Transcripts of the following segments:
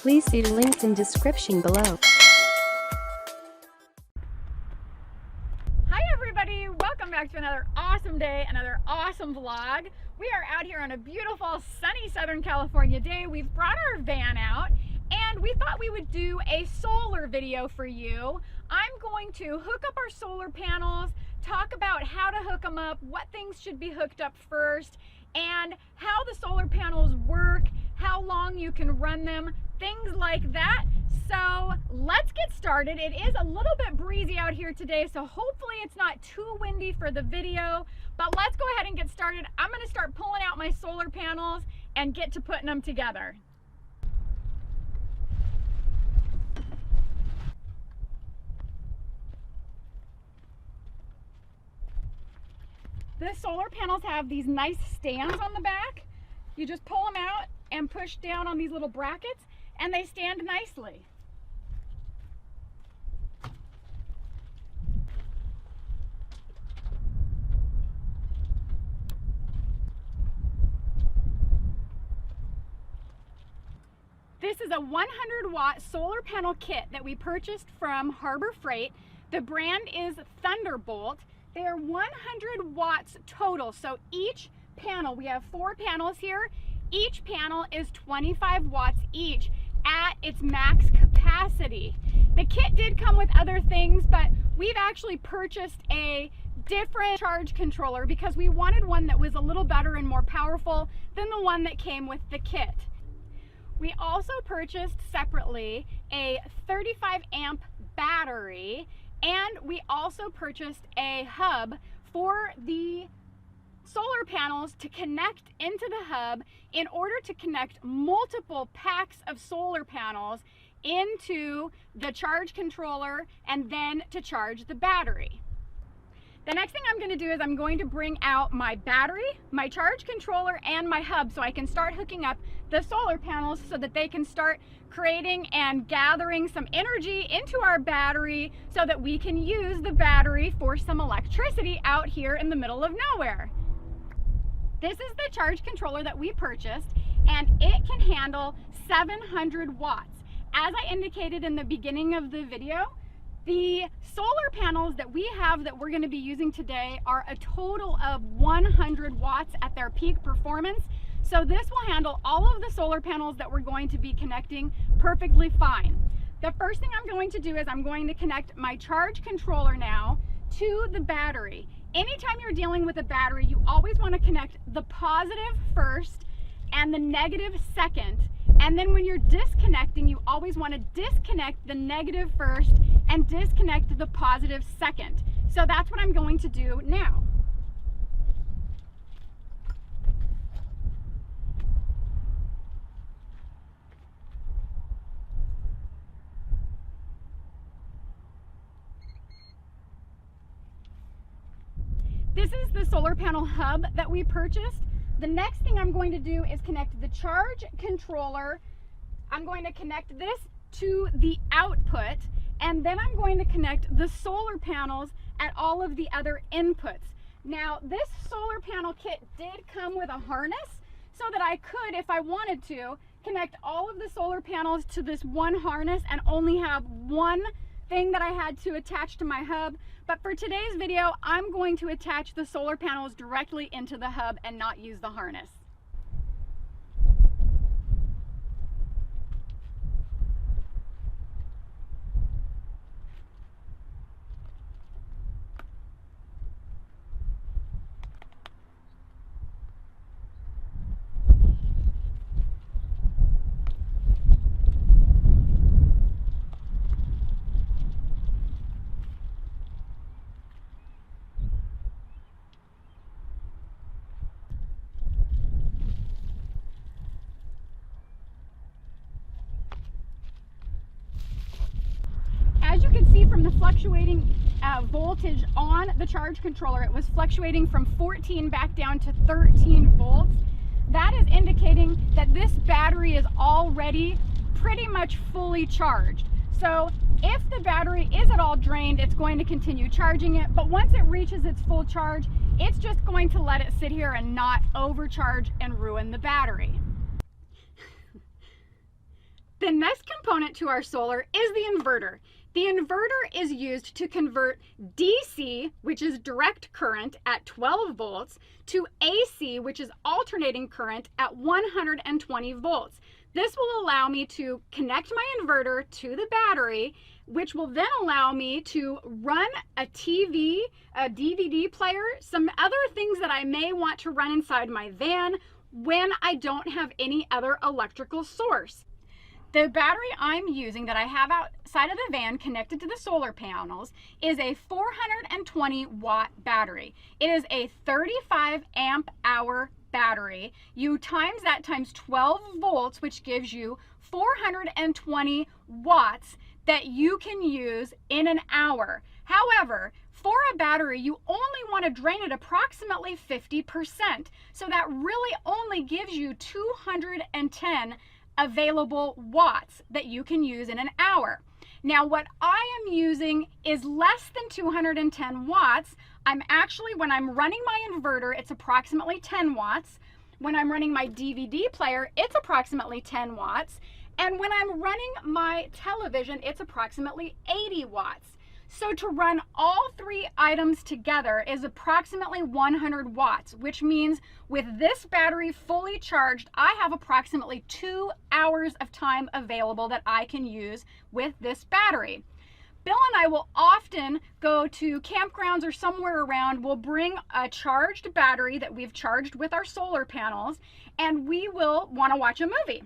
Please see links in description below. Hi everybody, welcome back to another awesome day, another awesome vlog. We are out here on a beautiful sunny Southern California day. We've brought our van out and we thought we would do a solar video for you. I'm going to hook up our solar panels, talk about how to hook them up, what things should be hooked up first, and how the solar panels work, how long you can run them, things like that. So let's get started. It is a little bit breezy out here today, so hopefully it's not too windy for the video, but let's go ahead and get started. I'm going to start pulling out my solar panels and get to putting them together. The solar panels have these nice stands on the back. You just pull them out and push down on these little brackets and they stand nicely. This is a 100-watt solar panel kit that we purchased from Harbor Freight. The brand is Thunderbolt. They are 100 watts total, so each panel, we have 4 panels here, each panel is 25 watts each at its max capacity. The kit did come with other things, but we've actually purchased a different charge controller because we wanted one that was a little better and more powerful than the one that came with the kit. We also purchased separately a 35 amp battery, and we also purchased a hub for the solar panels to connect into the hub in order to connect multiple packs of solar panels into the charge controller and then to charge the battery. The next thing I'm going to do is I'm going to bring out my battery, my charge controller, and my hub so I can start hooking up the solar panels so that they can start creating and gathering some energy into our battery so that we can use the battery for some electricity out here in the middle of nowhere. This is the charge controller that we purchased, and it can handle 700 watts. As I indicated in the beginning of the video, the solar panels that we have that we're going to be using today are a total of 100 watts at their peak performance. So this will handle all of the solar panels that we're going to be connecting perfectly fine. The first thing I'm going to do is I'm going to connect my charge controller now to the battery. Anytime you're dealing with a battery, you always want to connect the positive first and the negative second. And then when you're disconnecting, you always want to disconnect the negative first and disconnect the positive second. So that's what I'm going to do now. This is the solar panel hub that we purchased. The next thing I'm going to do is connect the charge controller. I'm going to connect this to the output, and then I'm going to connect the solar panels at all of the other inputs. Now, this solar panel kit did come with a harness so that I could, if I wanted to, connect all of the solar panels to this one harness and only have one thing that I had to attach to my hub. But for today's video, I'm going to attach the solar panels directly into the hub and not use the harness. As you can see from the fluctuating voltage on the charge controller, it was fluctuating from 14 back down to 13 volts. That is indicating that this battery is already pretty much fully charged. So if the battery is at all drained, it's going to continue charging it, but once it reaches its full charge, it's just going to let it sit here and not overcharge and ruin the battery. The next component to our solar is the inverter. The inverter is used to convert DC, which is direct current at 12 volts, to AC, which is alternating current at 120 volts. This will allow me to connect my inverter to the battery, which will then allow me to run a TV, a DVD player, some other things that I may want to run inside my van when I don't have any other electrical source. The battery I'm using that I have outside of the van connected to the solar panels is a 420 watt battery. It is a 35 amp hour battery. You times that times 12 volts, which gives you 420 watts that you can use in an hour. However, for a battery, you only want to drain it approximately 50%. So that really only gives you 210 available watts that you can use in an hour. Now, what I am using is less than 210 watts. I'm actually, when I'm running my inverter, it's approximately 10 watts. When I'm running my DVD player, it's approximately 10 watts. And when I'm running my television, it's approximately 80 watts. So to run all three items together is approximately 100 watts, which means with this battery fully charged, I have approximately 2 hours of time available that I can use with this battery. Bill and I will often go to campgrounds or somewhere around. We'll bring a charged battery that we've charged with our solar panels, and we will want to watch a movie.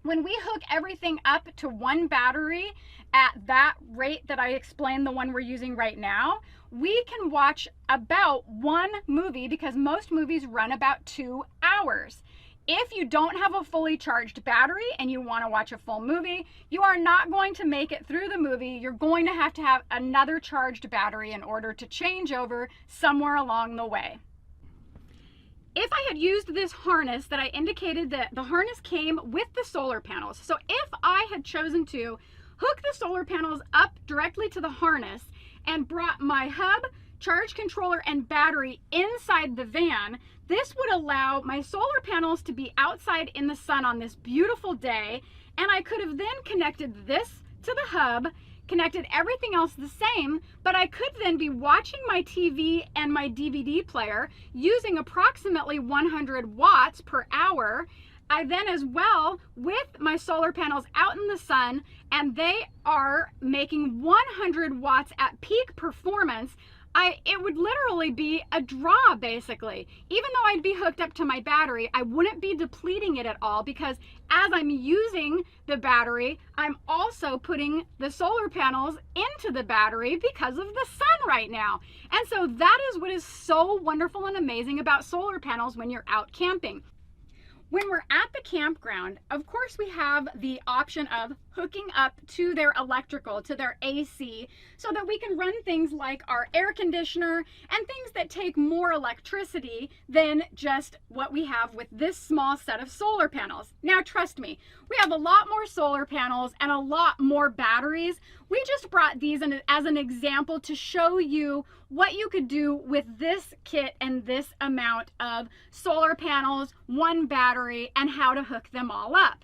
When we hook everything up to one battery at that rate that I explained, the one we're using right now, we can watch about one movie because most movies run about 2 hours. If you don't have a fully charged battery and you want to watch a full movie, you are not going to make it through the movie. You're going to have another charged battery in order to change over somewhere along the way. If I had used this harness that I indicated, that the harness came with the solar panels. So if I had chosen to hook the solar panels up directly to the harness and brought my hub, charge controller, and battery inside the van, this would allow my solar panels to be outside in the sun on this beautiful day, and I could have then connected this to the hub, connected everything else the same, but I could then be watching my TV and my DVD player using approximately 100 watts per hour. I then as well, with my solar panels out in the sun, and they are making 100 watts at peak performance, it would literally be a draw basically. Even though I'd be hooked up to my battery, I wouldn't be depleting it at all, because as I'm using the battery, I'm also putting the solar panels into the battery because of the sun right now. And so that is what is so wonderful and amazing about solar panels when you're out camping. When we're at the campground, of course we have the option of hooking up to their electrical, to their AC, so that we can run things like our air conditioner and things that take more electricity than just what we have with this small set of solar panels. Now, trust me, we have a lot more solar panels and a lot more batteries. We just brought these in as an example to show you what you could do with this kit and this amount of solar panels, one battery, and how to hook them all up.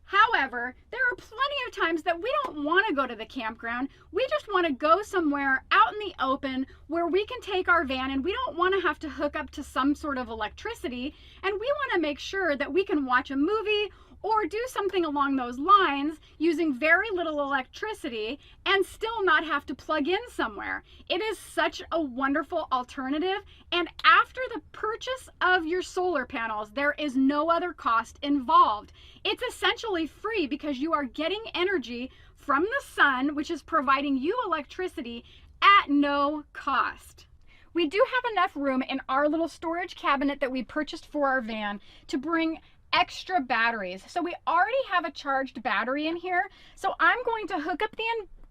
However, there are plenty of times that we don't want to go to the campground. We just want to go somewhere out in the open where we can take our van, and we don't want to have to hook up to some sort of electricity, and we want to make sure that we can watch a movie or do something along those lines using very little electricity and still not have to plug in somewhere. It is such a wonderful alternative, and after the purchase of your solar panels, there is no other cost involved. It's essentially free because you are getting energy from the sun, which is providing you electricity at no cost. We do have enough room in our little storage cabinet that we purchased for our van to bring extra batteries. So we already have a charged battery in here. So I'm going to hook up the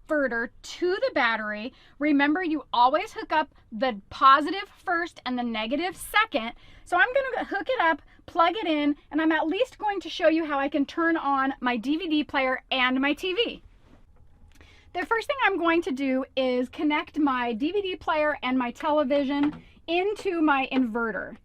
inverter to the battery. Remember, you always hook up the positive first and the negative second. So I'm going to hook it up, plug it in, and I'm at least going to show you how I can turn on my DVD player and my TV. The first thing I'm going to do is connect my DVD player and my television into my inverter.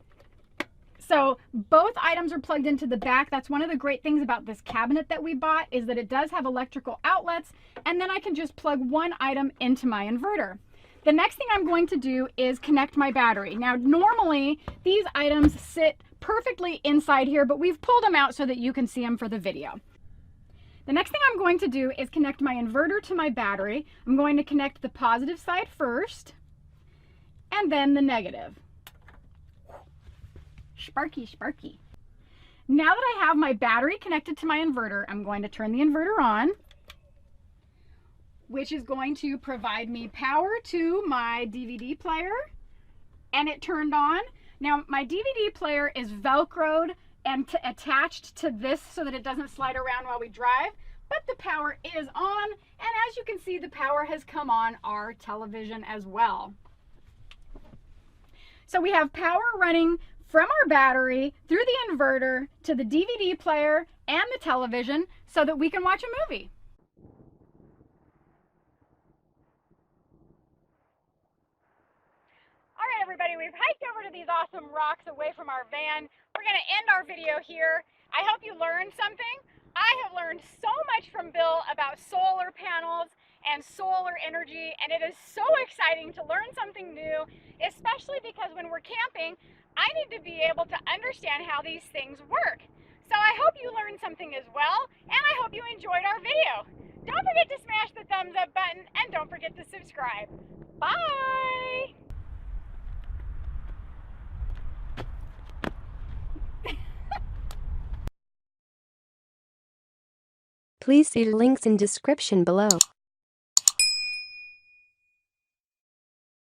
So both items are plugged into the back. That's one of the great things about this cabinet that we bought, is that it does have electrical outlets, and then I can just plug one item into my inverter. The next thing I'm going to do is connect my battery. Now, normally these items sit perfectly inside here, but we've pulled them out so that you can see them for the video. The next thing I'm going to do is connect my inverter to my battery. I'm going to connect the positive side first, and then the negative. Sparky, sparky. Now that I have my battery connected to my inverter, I'm going to turn the inverter on, which is going to provide me power to my DVD player, and it turned on. Now my DVD player is Velcroed and attached to this so that it doesn't slide around while we drive, but the power is on, and as you can see, the power has come on our television as well. So we have power running from our battery through the inverter to the DVD player and the television so that we can watch a movie. All right, everybody, we've hiked over to these awesome rocks away from our van. We're going to end our video here. I hope you learned something. I have learned so much from Bill about solar panels and solar energy, and it is so exciting to learn something new, especially because when we're camping, I need to be able to understand how these things work. So I hope you learned something as well, and I hope you enjoyed our video. Don't forget to smash the thumbs up button, and don't forget to subscribe. Bye! Please see links in description below.